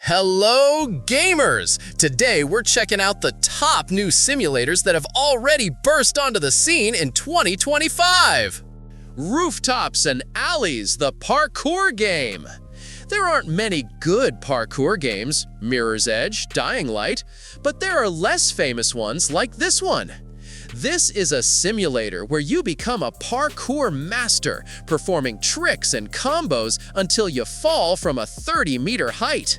Hello, gamers! Today we're checking out the top new simulators that have already burst onto the scene in 2025. Rooftops and Alleys, the parkour game. There aren't many good parkour games, Mirror's Edge, Dying Light, but there are less famous ones like this one. This is a simulator where you become a parkour master, performing tricks and combos until you fall from a 30-meter height.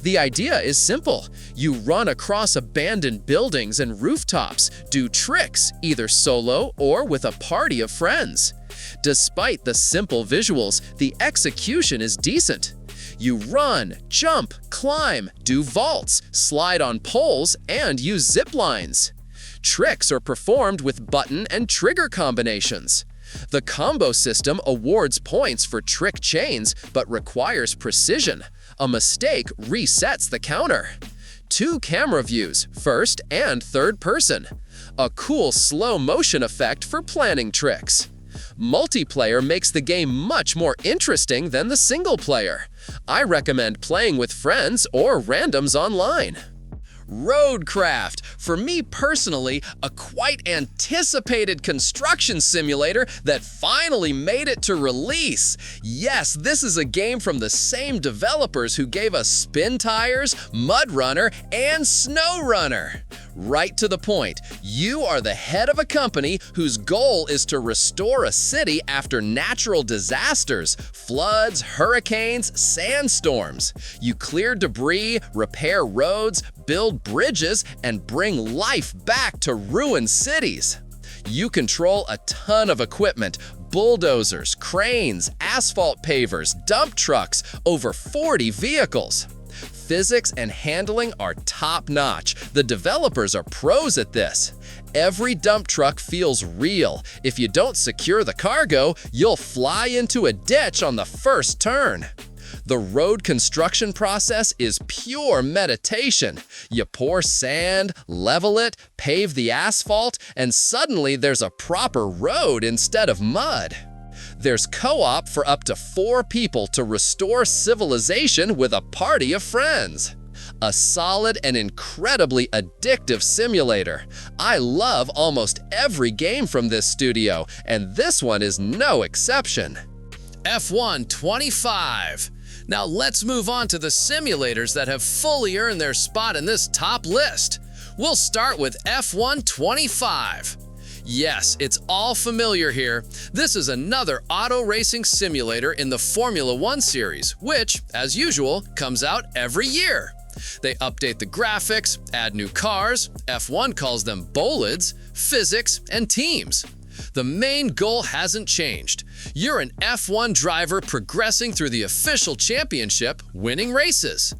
The idea is simple. You run across abandoned buildings and rooftops, do tricks, either solo or with a party of friends. Despite the simple visuals, the execution is decent. You run, jump, climb, do vaults, slide on poles, and use zip lines. Tricks are performed with button and trigger combinations. The combo system awards points for trick chains but requires precision. A mistake resets the counter. 2 camera views, first and third person. A cool slow motion effect for planning tricks. Multiplayer makes the game much more interesting than the single player. I recommend playing with friends or randoms online. Roadcraft, for me personally, a quite anticipated construction simulator that finally made it to release. Yes, this is a game from the same developers who gave us Spin Tires, Mud Runner, and Snow Runner. Right to the point, you are the head of a company whose goal is to restore a city after natural disasters, floods, hurricanes, sandstorms. You clear debris, repair roads, build bridges, and bring life back to ruined cities. You control a ton of equipment, bulldozers, cranes, asphalt pavers, dump trucks, over 40 vehicles. Physics and handling are top-notch. The developers are pros at this. Every dump truck feels real. If you don't secure the cargo, you'll fly into a ditch on the first turn. The road construction process is pure meditation. You pour sand, level it, pave the asphalt, and suddenly there's a proper road instead of mud. There's co-op for up to 4 people to restore civilization with a party of friends. A solid and incredibly addictive simulator. I love almost every game from this studio, and this one is no exception. F1 25. Now let's move on to the simulators that have fully earned their spot in this top list. We'll start with F1 25. Yes, it's all familiar here. This is another auto racing simulator in the Formula One series, which, as usual, comes out every year. They update the graphics, add new cars, F1 calls them bolids, physics, and teams. The main goal hasn't changed. You're an F1 driver progressing through the official championship, winning races.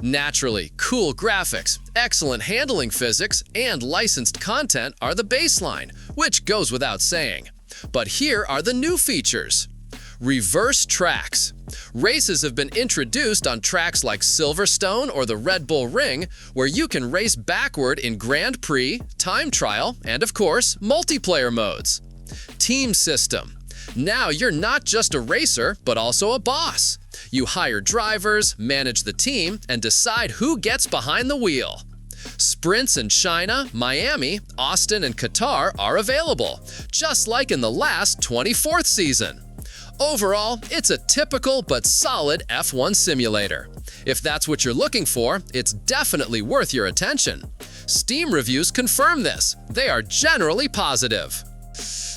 Naturally, cool graphics, excellent handling physics, and licensed content are the baseline, which goes without saying. But here are the new features. Reverse tracks. Races have been introduced on tracks like Silverstone or the Red Bull Ring, where you can race backward in Grand Prix, time trial, and of course, multiplayer modes. Team system. Now you're not just a racer, but also a boss. You hire drivers, manage the team, and decide who gets behind the wheel. Sprints in China, Miami, Austin, and Qatar are available, just like in the last 24th season. Overall, it's a typical but solid F1 simulator. If that's what you're looking for, it's definitely worth your attention. Steam reviews confirm this. They are generally positive.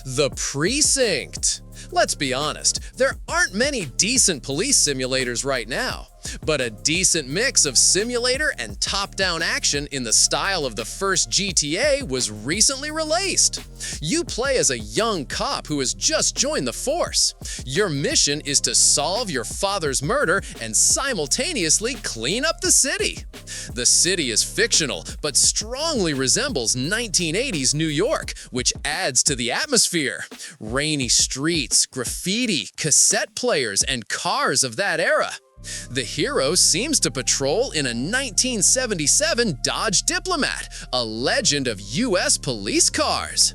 The Precinct. Let's be honest, there aren't many decent police simulators right now, but a decent mix of simulator and top-down action in the style of the first GTA was recently released. You play as a young cop who has just joined the force. Your mission is to solve your father's murder and simultaneously clean up the city. The city is fictional, but strongly resembles 1980s New York, which adds to the atmosphere. Rainy streets, graffiti, cassette players, and cars of that era. The hero seems to patrol in a 1977 Dodge Diplomat, a legend of US police cars.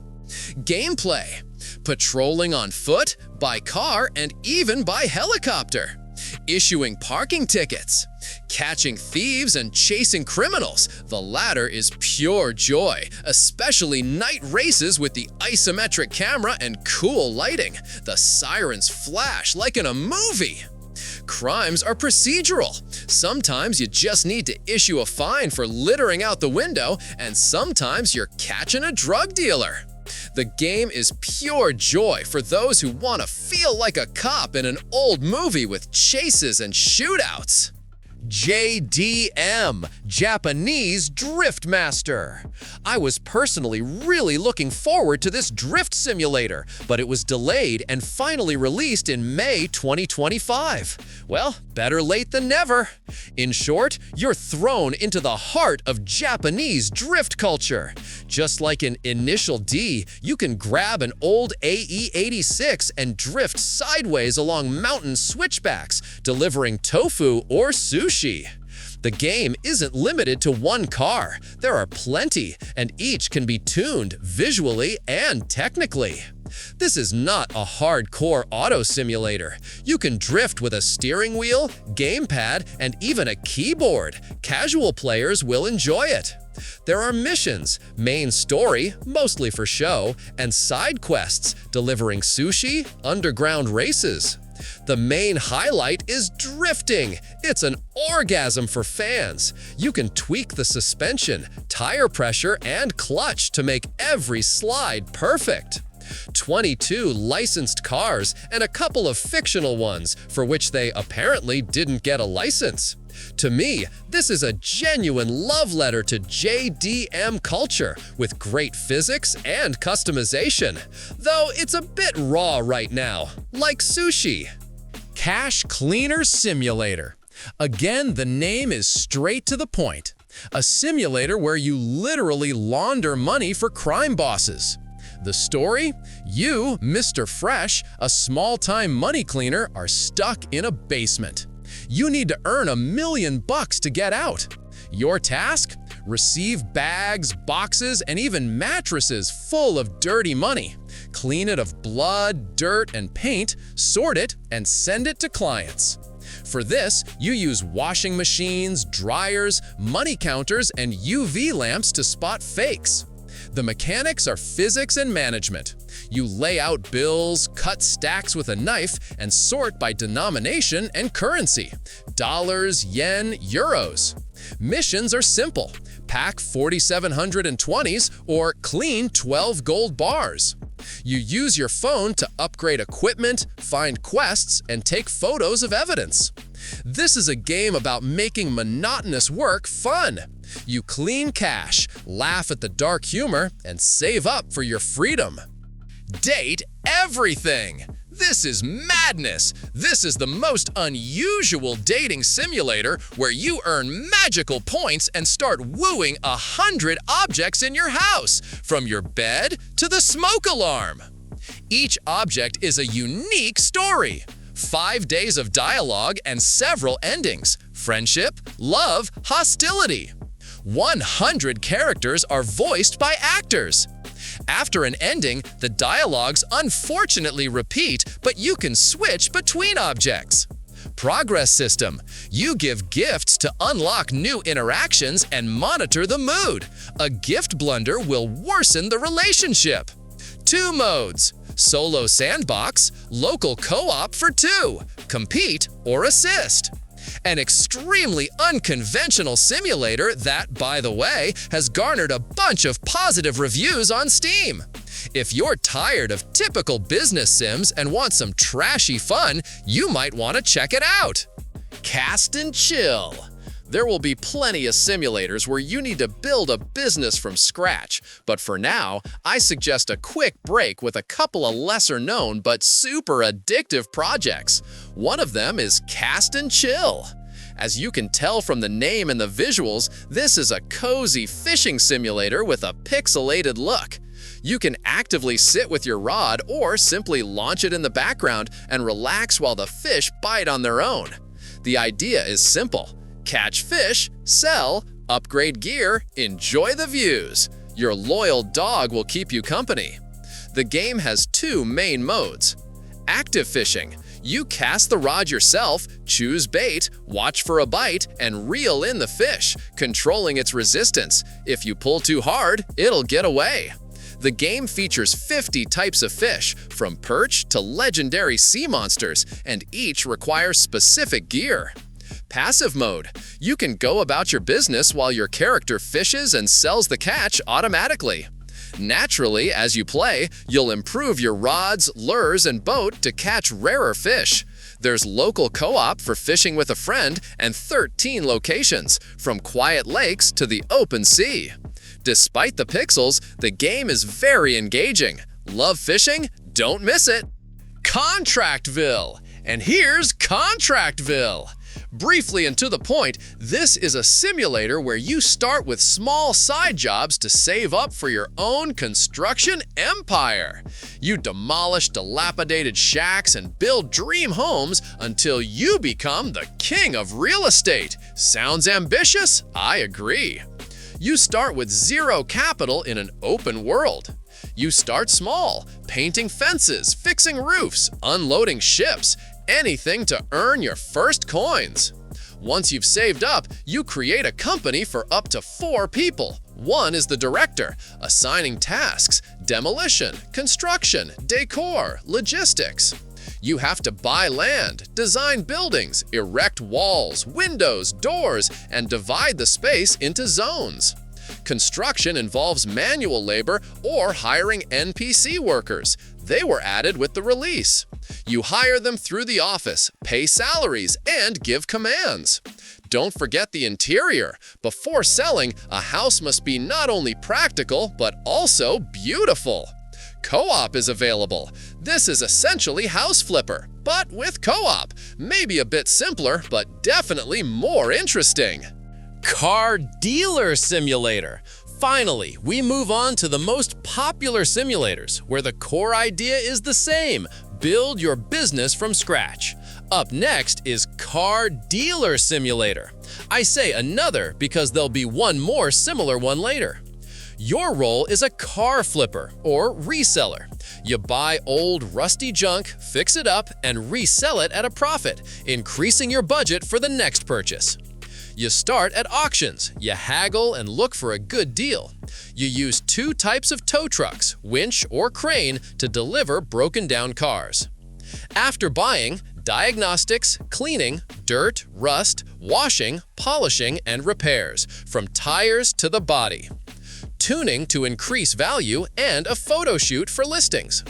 Gameplay: patrolling on foot, by car, and even by helicopter. Issuing parking tickets. Catching thieves and chasing criminals. The latter is pure joy, especially night races with the isometric camera and cool lighting. The sirens flash like in a movie. Crimes are procedural. Sometimes you just need to issue a fine for littering out the window, and sometimes you're catching a drug dealer. The game is pure joy for those who want to feel like a cop in an old movie with chases and shootouts. JDM, Japanese Drift Master. I was personally really looking forward to this drift simulator, but it was delayed and finally released in May 2025. Well, better late than never. In short, you're thrown into the heart of Japanese drift culture. Just like in Initial D, you can grab an old AE-86 and drift sideways along mountain switchbacks, delivering tofu or sushi. The game isn't limited to one car. There are plenty, and each can be tuned visually and technically. This is not a hardcore auto simulator. You can drift with a steering wheel, gamepad, and even a keyboard. Casual players will enjoy it. There are missions, main story, mostly for show, and side quests, delivering sushi, underground races. The main highlight is drifting. It's an orgasm for fans. You can tweak the suspension, tire pressure, and clutch to make every slide perfect. 22 licensed cars and a couple of fictional ones for which they apparently didn't get a license. To me, this is a genuine love letter to JDM culture with great physics and customization, though it's a bit raw right now, like sushi. Cash Cleaner Simulator. Again, the name is straight to the point. A simulator where you literally launder money for crime bosses. The story? You, Mr. Fresh, a small-time money cleaner, are stuck in a basement. You need to earn $1 million to get out. Your task? Receive bags, boxes, and even mattresses full of dirty money. Clean it of blood, dirt, and paint, sort it, and send it to clients. For this, you use washing machines, dryers, money counters, and UV lamps to spot fakes. The mechanics are physics and management. You lay out bills, cut stacks with a knife, and sort by denomination and currency: dollars, yen, euros. Missions are simple: pack 4,720s or clean 12 gold bars. You use your phone to upgrade equipment, find quests, and take photos of evidence. This is a game about making monotonous work fun. You clean cash, laugh at the dark humor, and save up for your freedom. Date everything! This is madness! This is the most unusual dating simulator where you earn magical points and start wooing 100 objects in your house, from your bed to the smoke alarm. Each object is a unique story. 5 days of dialogue and several endings: friendship, love, hostility. 100 characters are voiced by actors. After an ending, the dialogues unfortunately repeat, but you can switch between objects. Progress system. You give gifts to unlock new interactions and monitor the mood. A gift blunder will worsen the relationship. 2 modes: solo sandbox, local co-op for 2, compete or assist. An extremely unconventional simulator that, by the way, has garnered a bunch of positive reviews on Steam. If you're tired of typical business sims and want some trashy fun, you might want to check it out. Cast and Chill. There will be plenty of simulators where you need to build a business from scratch, but for now, I suggest a quick break with a couple of lesser-known but super addictive projects. One of them is Cast and Chill. As you can tell from the name and the visuals, this is a cozy fishing simulator with a pixelated look. You can actively sit with your rod or simply launch it in the background and relax while the fish bite on their own. The idea is simple: catch fish, sell, upgrade gear, enjoy the views. Your loyal dog will keep you company. The game has 2 main modes. Active fishing. You cast the rod yourself, choose bait, watch for a bite, and reel in the fish, controlling its resistance. If you pull too hard, it'll get away. The game features 50 types of fish, from perch to legendary sea monsters, and each requires specific gear. Passive mode. You can go about your business while your character fishes and sells the catch automatically. Naturally, as you play, you'll improve your rods, lures, and boat to catch rarer fish. There's local co-op for fishing with a friend and 13 locations, from quiet lakes to the open sea. Despite the pixels, the game is very engaging. Love fishing? Don't miss it! Contractville! And here's Contractville! Briefly and to the point, this is a simulator where you start with small side jobs to save up for your own construction empire. You demolish dilapidated shacks and build dream homes until you become the king of real estate. Sounds ambitious? I agree. You start with zero capital in an open world. You start small, painting fences, fixing roofs, unloading ships, anything to earn your first coins. Once you've saved up, you create a company for up to 4 people. One is the director, assigning tasks, demolition, construction, decor, logistics. You have to buy land, design buildings, erect walls, windows, doors, and divide the space into zones. Construction involves manual labor or hiring NPC workers. They were added with the release. You hire them through the office, pay salaries, and give commands. Don't forget the interior. Before selling, a house must be not only practical, but also beautiful. Co-op is available. This is essentially House Flipper, but with co-op. Maybe a bit simpler, but definitely more interesting. Car Dealer Simulator. Finally, we move on to the most popular simulators, where the core idea is the same: build your business from scratch. Up next is Car Dealer Simulator. I say another because there'll be one more similar one later. Your role is a car flipper or reseller. You buy old rusty junk, fix it up, and resell it at a profit, increasing your budget for the next purchase. You start at auctions. You haggle and look for a good deal. You use 2 types of tow trucks, winch or crane, to deliver broken down cars. After buying, diagnostics, cleaning, dirt, rust, washing, polishing, and repairs, from tires to the body. Tuning to increase value, and a photo shoot for listings.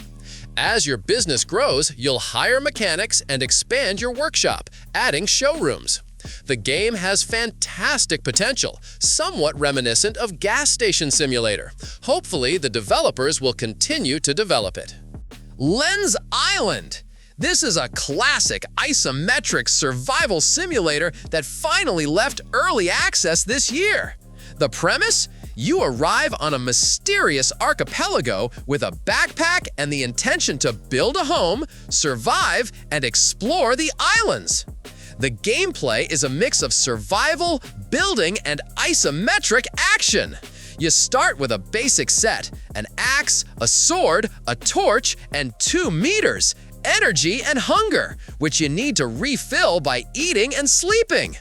As your business grows, you'll hire mechanics and expand your workshop, adding showrooms. The game has fantastic potential, somewhat reminiscent of Gas Station Simulator. Hopefully, the developers will continue to develop it. Lens Island. This is a classic isometric survival simulator that finally left early access this year. The premise? You arrive on a mysterious archipelago with a backpack and the intention to build a home, survive, and explore the islands. The gameplay is a mix of survival, building, and isometric action. You start with a basic set: an axe, a sword, a torch, and 2 meters, energy and hunger, which you need to refill by eating and sleeping.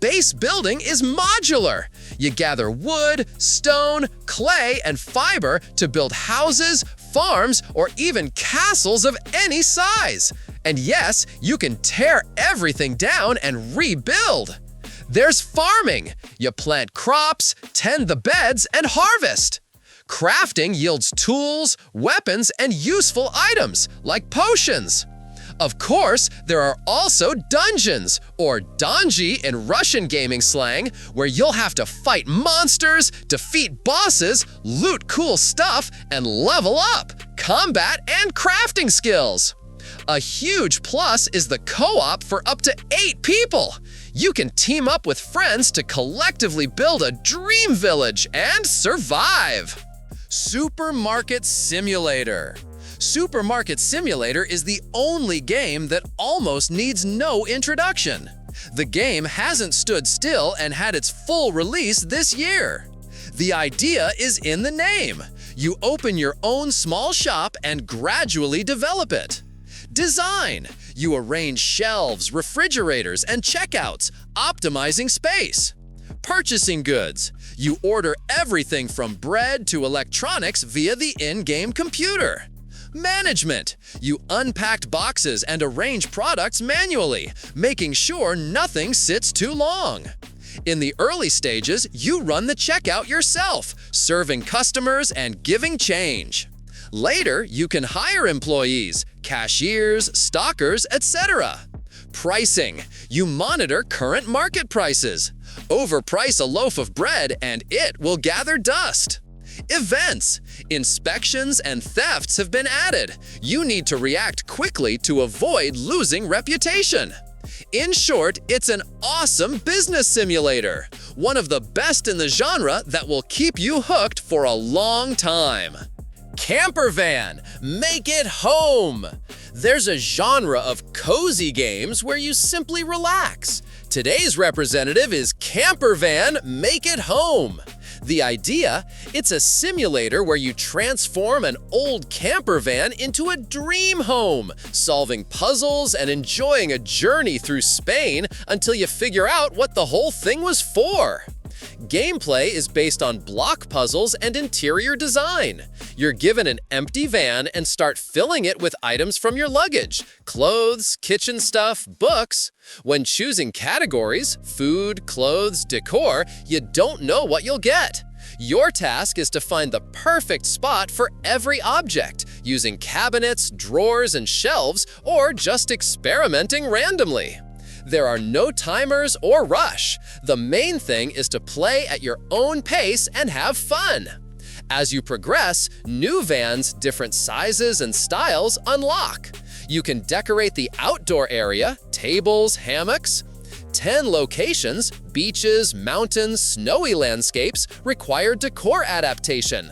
Base building is modular. You gather wood, stone, clay, and fiber to build houses, farms, or even castles of any size. And yes, you can tear everything down and rebuild. There's farming. You plant crops, tend the beds, and harvest. Crafting yields tools, weapons, and useful items, like potions. Of course, there are also dungeons, or donji in Russian gaming slang, where you'll have to fight monsters, defeat bosses, loot cool stuff, and level up combat and crafting skills. A huge plus is the co-op for up to 8 people. You can team up with friends to collectively build a dream village and survive. Supermarket Simulator. Supermarket Simulator is the only game that almost needs no introduction. The game hasn't stood still and had its full release this year. The idea is in the name. You open your own small shop and gradually develop it. Design. You arrange shelves, refrigerators, and checkouts, optimizing space. Purchasing goods. You order everything from bread to electronics via the in-game computer. Management. You unpack boxes and arrange products manually, making sure nothing sits too long. In the early stages, you run the checkout yourself, serving customers and giving change. Later, you can hire employees, cashiers, stockers, etc. Pricing. You monitor current market prices. Overprice a loaf of bread and it will gather dust. Events. Inspections and thefts have been added. You need to react quickly to avoid losing reputation. In short, it's an awesome business simulator. One of the best in the genre that will keep you hooked for a long time. Camper van, make it home. There's a genre of cozy games where you simply relax. Today's representative is Camper Van, Make It Home. The idea? It's a simulator where you transform an old camper van into a dream home, solving puzzles and enjoying a journey through Spain until you figure out what the whole thing was for. Gameplay is based on block puzzles and interior design. You're given an empty van and start filling it with items from your luggage, clothes, kitchen stuff, books. When choosing categories, food, clothes, decor, you don't know what you'll get. Your task is to find the perfect spot for every object, using cabinets, drawers, and shelves, or just experimenting randomly. There are no timers or rush. The main thing is to play at your own pace and have fun. As you progress, new vans, different sizes and styles unlock. You can decorate the outdoor area, tables, hammocks. 10 locations, beaches, mountains, snowy landscapes require decor adaptation.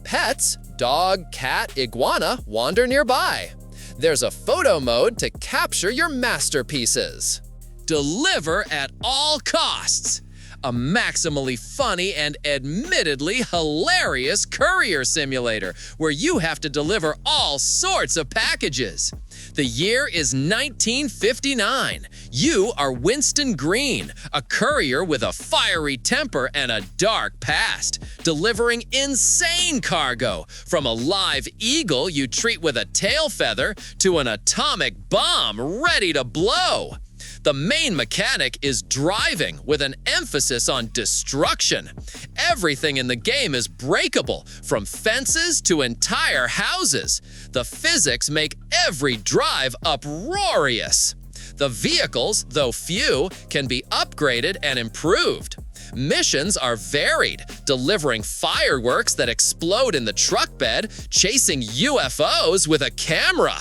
Pets, dog, cat, iguana wander nearby. There's a photo mode to capture your masterpieces. Deliver at all costs. A maximally funny and admittedly hilarious courier simulator where you have to deliver all sorts of packages. The year is 1959. You are Winston Green, a courier with a fiery temper and a dark past, delivering insane cargo, from a live eagle you treat with a tail feather to an atomic bomb ready to blow. The main mechanic is driving, with an emphasis on destruction. Everything in the game is breakable, from fences to entire houses. The physics make every drive uproarious. The vehicles, though few, can be upgraded and improved. Missions are varied, delivering fireworks that explode in the truck bed, chasing UFOs with a camera.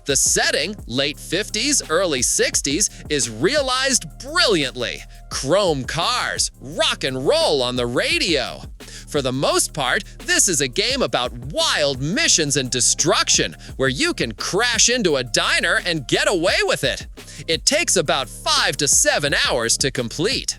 The setting, late 50s, early 60s, is realized brilliantly. Chrome cars, rock and roll on the radio. For the most part, this is a game about wild missions and destruction, where you can crash into a diner and get away with it. It takes about 5 to 7 hours to complete.